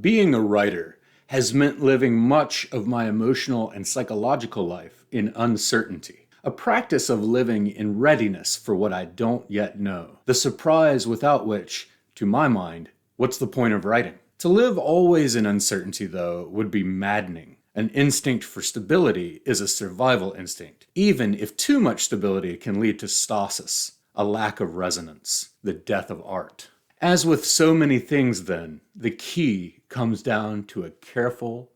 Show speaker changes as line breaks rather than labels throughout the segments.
Being a writer has meant living much of my emotional and psychological life in uncertainty, a practice of living in readiness for what I don't yet know, the surprise without which, to my mind, what's the point of writing? To live always in uncertainty, though, would be maddening. An instinct for stability is a survival instinct, even if too much stability can lead to stasis, a lack of resonance, the death of art. As with so many things, then, the key comes down to a careful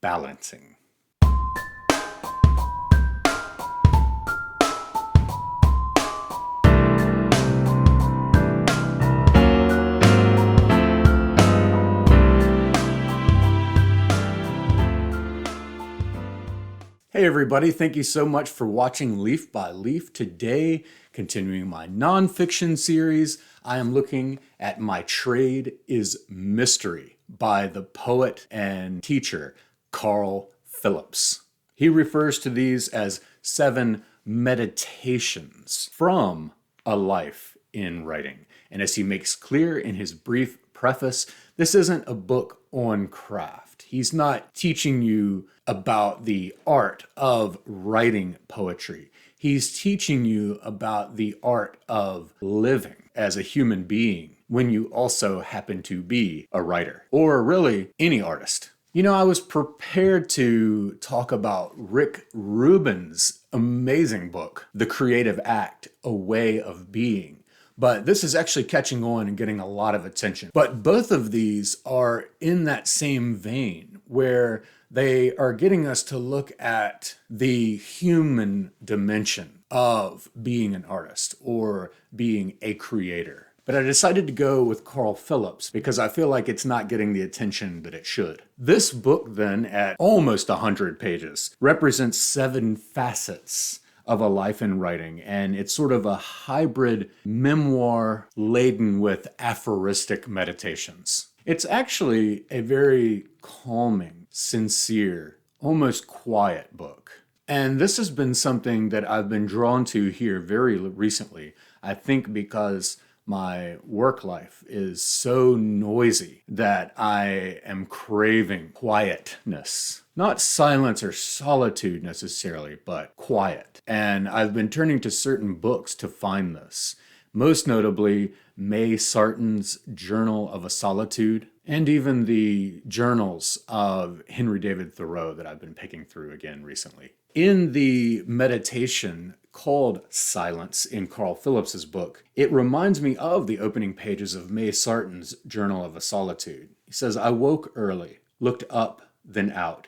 balancing. Hey everybody, thank you so much for watching Leaf by Leaf. Today, continuing my nonfiction series, I am looking at My Trade is Mystery by the poet and teacher Carl Phillips. He refers to these as 7 meditations from a life in writing. And as he makes clear in his brief preface, this isn't a book on craft. He's not teaching you about the art of writing poetry. He's teaching you about the art of living as a human being when you also happen to be a writer, or really any artist. You know, I was prepared to talk about Rick Rubin's amazing book, The Creative Act, A Way of Being. But this is actually catching on and getting a lot of attention. But both of these are in that same vein where they are getting us to look at the human dimension of being an artist or being a creator. But I decided to go with Carl Phillips because I feel like it's not getting the attention that it should. This book then, at almost 100 pages, represents 7 facets of a life in writing, and it's sort of a hybrid memoir laden with aphoristic meditations. It's actually a very calming, sincere, almost quiet book. And this has been something that I've been drawn to here very recently, I think because my work life is so noisy that I am craving quietness. Not silence or solitude necessarily, but quiet. And I've been turning to certain books to find this. Most notably, May Sarton's Journal of a Solitude, and even the journals of Henry David Thoreau that I've been picking through again recently. In the meditation called Silence in Carl Phillips's book, it reminds me of the opening pages of May Sarton's Journal of a Solitude. He says, "I woke early, looked up, then out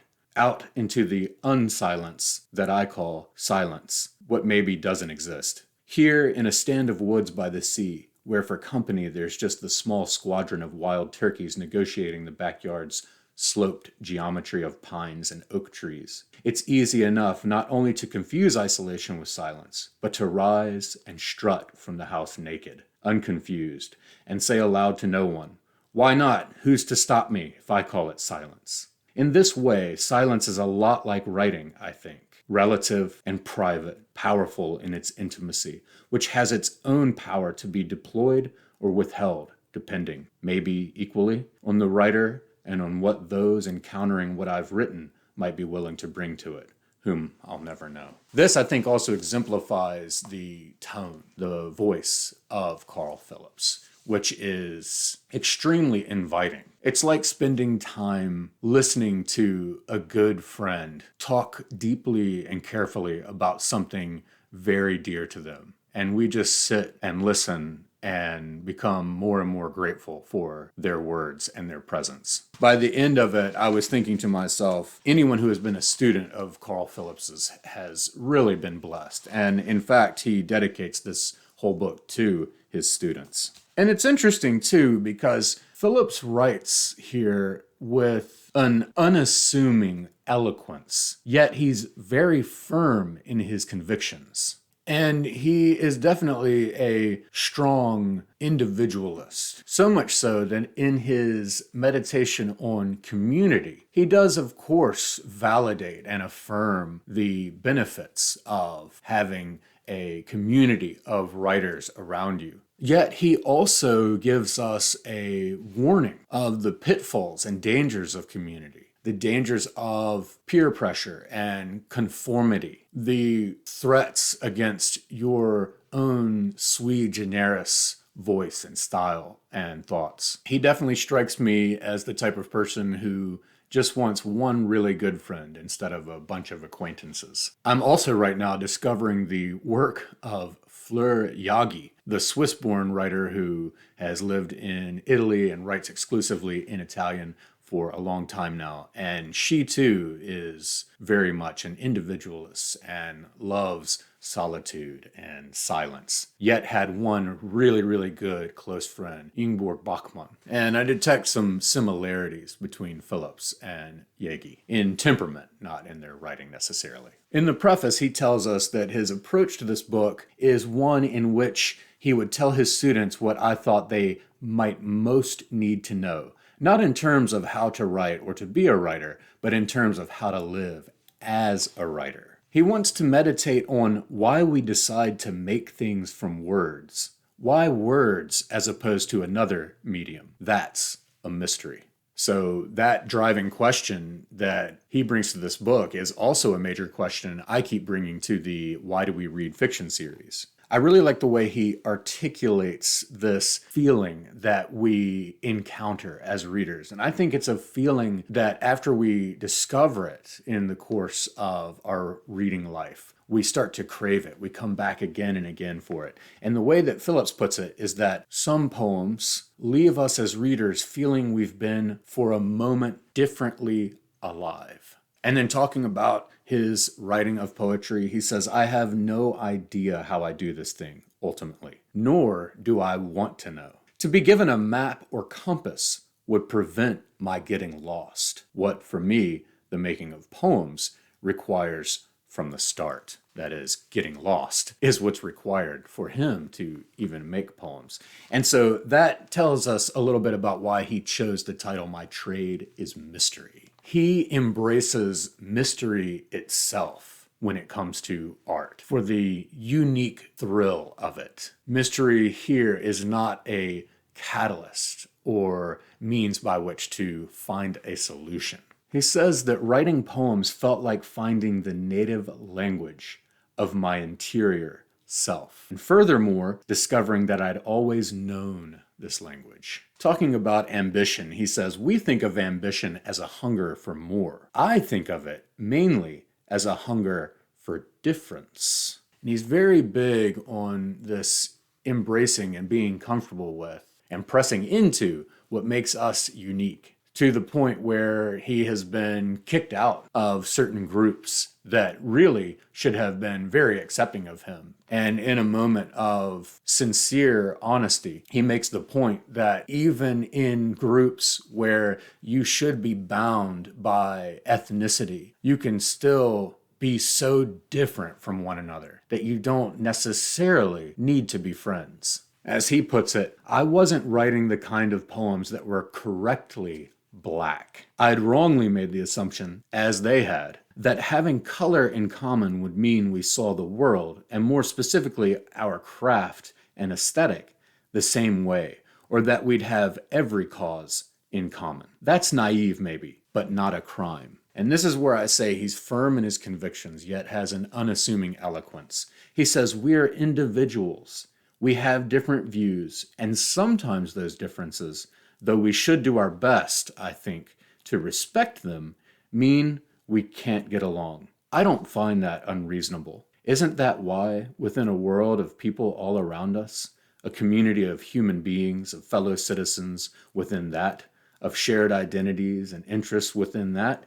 into the unsilence that I call silence, what maybe doesn't exist. Here in a stand of woods by the sea, where for company there's just the small squadron of wild turkeys negotiating the backyard's sloped geometry of pines and oak trees. It's easy enough not only to confuse isolation with silence, but to rise and strut from the house naked, unconfused, and say aloud to no one, 'Why not? Who's to stop me if I call it silence?' In this way, silence is a lot like writing, I think. Relative and private, powerful in its intimacy, which has its own power to be deployed or withheld, depending, maybe equally, on the writer and on what those encountering what I've written might be willing to bring to it, whom I'll never know." This, I think, also exemplifies the tone, the voice of Carl Phillips, which is extremely inviting. It's like spending time listening to a good friend talk deeply and carefully about something very dear to them. And we just sit and listen and become more and more grateful for their words and their presence. By the end of it, I was thinking to myself, anyone who has been a student of Carl Phillips's has really been blessed. And in fact, he dedicates this whole book to his students. And it's interesting too, because Phillips writes here with an unassuming eloquence, yet he's very firm in his convictions. And he is definitely a strong individualist. So much so that in his meditation on community, he does, of course, validate and affirm the benefits of having a community of writers around you. Yet he also gives us a warning of the pitfalls and dangers of community, the dangers of peer pressure and conformity, the threats against your own sui generis voice and style and thoughts. He definitely strikes me as the type of person who just wants one really good friend instead of a bunch of acquaintances. I'm also right now discovering the work of Fleur Yagi, the Swiss-born writer who has lived in Italy and writes exclusively in Italian for a long time now. And she too is very much an individualist and loves solitude and silence, yet had one really, really good close friend, Ingeborg Bachmann. And I detect some similarities between Phillips and Yagi in temperament, not in their writing necessarily. In the preface, he tells us that his approach to this book is one in which he would tell his students what I thought they might most need to know, not in terms of how to write or to be a writer, but in terms of how to live as a writer. He wants to meditate on why we decide to make things from words. Why words as opposed to another medium? That's a mystery. So that driving question that he brings to this book is also a major question I keep bringing to the Why Do We Read Fiction series. I really like the way he articulates this feeling that we encounter as readers. And I think it's a feeling that after we discover it in the course of our reading life, we start to crave it. We come back again and again for it. And the way that Phillips puts it is that some poems leave us as readers feeling we've been for a moment differently alive. And then talking about his writing of poetry, he says, I have no idea how I do this thing, ultimately, nor do I want to know. To be given a map or compass would prevent my getting lost, what, for me, the making of poems requires from the start. That is, getting lost is what's required for him to even make poems. And so that tells us a little bit about why he chose the title, My Trade is Mystery. He embraces mystery itself when it comes to art for the unique thrill of it. Mystery here is not a catalyst or means by which to find a solution. He says that writing poems felt like finding the native language of my interior self. And furthermore, discovering that I'd always known this language. Talking about ambition, he says, we think of ambition as a hunger for more. I think of it mainly as a hunger for difference. And he's very big on this embracing and being comfortable with and pressing into what makes us unique, to the point where he has been kicked out of certain groups that really should have been very accepting of him. And in a moment of sincere honesty, he makes the point that even in groups where you should be bound by ethnicity, you can still be so different from one another that you don't necessarily need to be friends. As he puts it, I wasn't writing the kind of poems that were correctly black. I'd wrongly made the assumption, as they had, that having color in common would mean we saw the world, and more specifically our craft and aesthetic, the same way, or that we'd have every cause in common. That's naive maybe, but not a crime. And this is where I say he's firm in his convictions, yet has an unassuming eloquence. He says, we're individuals. We have different views, and sometimes those differences, though we should do our best, I think, to respect them, mean we can't get along. I don't find that unreasonable. Isn't that why, within a world of people all around us, a community of human beings, of fellow citizens within that, of shared identities and interests within that,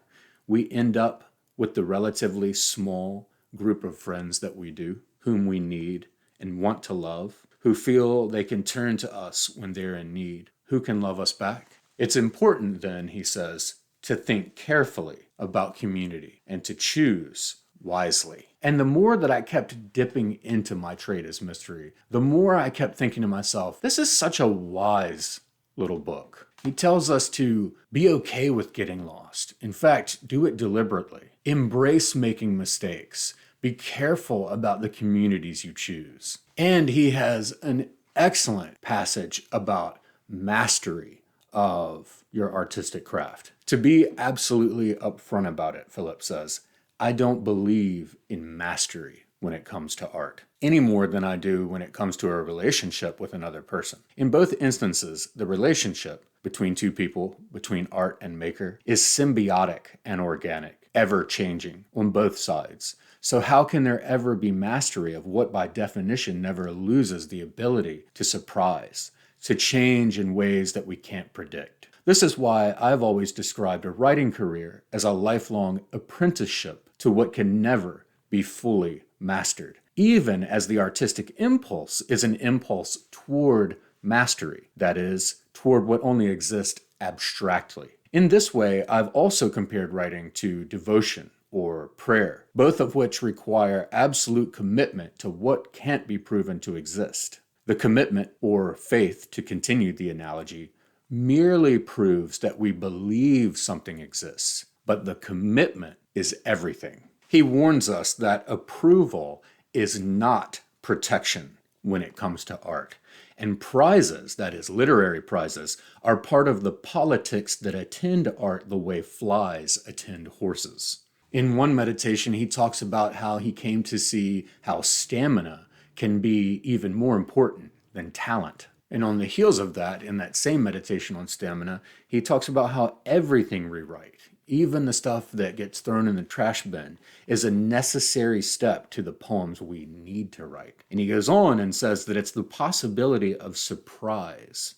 we end up with the relatively small group of friends that we do, whom we need and want to love, who feel they can turn to us when they're in need, who can love us back? It's important then, he says, to think carefully about community and to choose wisely. And the more that I kept dipping into My Trade is Mystery, the more I kept thinking to myself, this is such a wise little book. He tells us to be okay with getting lost. In fact, do it deliberately. Embrace making mistakes. Be careful about the communities you choose. And he has an excellent passage about mastery of your artistic craft. To be absolutely upfront about it, Phillips says, I don't believe in mastery when it comes to art, any more than I do when it comes to a relationship with another person. In both instances, the relationship between two people, between art and maker, is symbiotic and organic, ever changing on both sides. So how can there ever be mastery of what by definition never loses the ability to surprise, to change in ways that we can't predict? This is why I've always described a writing career as a lifelong apprenticeship to what can never be fully mastered, even as the artistic impulse is an impulse toward mastery, that is, toward what only exists abstractly. In this way, I've also compared writing to devotion or prayer, both of which require absolute commitment to what can't be proven to exist. The commitment, or faith to continue the analogy, merely proves that we believe something exists, but the commitment is everything. He warns us that approval is not protection when it comes to art, and prizes, that is, literary prizes, are part of the politics that attend art the way flies attend horses. In one meditation, he talks about how he came to see how stamina can be even more important than talent. And on the heels of that, in that same meditation on stamina, he talks about how everything we write, even the stuff that gets thrown in the trash bin, is a necessary step to the poems we need to write. And he goes on and says that it's the possibility of surprise,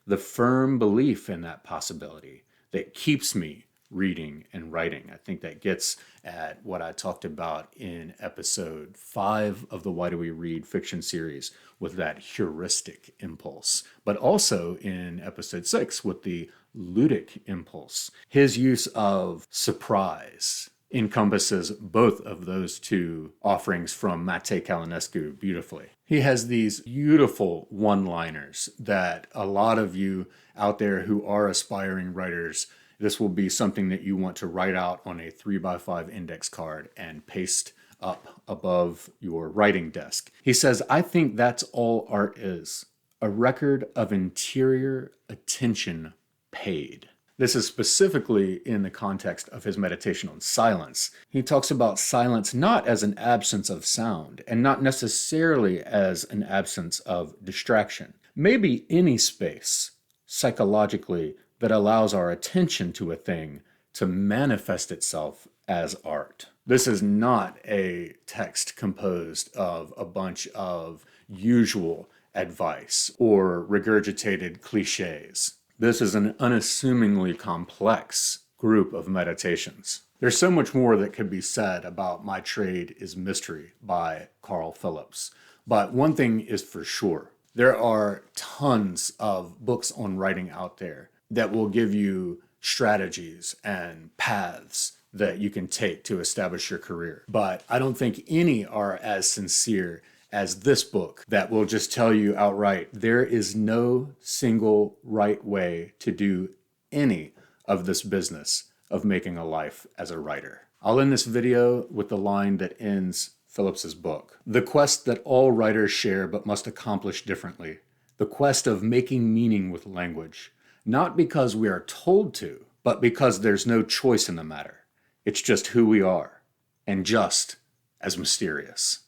the firm belief in that possibility, that keeps me reading and writing. I think that gets at what I talked about in episode 5 of the Why Do We Read fiction series with that heuristic impulse, but also in episode 6 with the ludic impulse. His use of surprise encompasses both of those two offerings from Mate Calinescu beautifully. He has these beautiful one-liners that a lot of you out there who are aspiring writers, this will be something that you want to write out on a 3x5 index card and paste up above your writing desk. He says, I think that's all art is, a record of interior attention paid. This is specifically in the context of his meditation on silence. He talks about silence not as an absence of sound and not necessarily as an absence of distraction. Maybe any space, psychologically, that allows our attention to a thing to manifest itself as art. This is not a text composed of a bunch of usual advice or regurgitated cliches. This is an unassumingly complex group of meditations. There's so much more that could be said about My Trade is Mystery by Carl Phillips, but one thing is for sure. There are tons of books on writing out there that will give you strategies and paths that you can take to establish your career. But I don't think any are as sincere as this book that will just tell you outright, there is no single right way to do any of this business of making a life as a writer. I'll end this video with the line that ends Phillips's book. The quest that all writers share but must accomplish differently. The quest of making meaning with language. Not because we are told to, but because there's no choice in the matter. It's just who we are, and just as mysterious.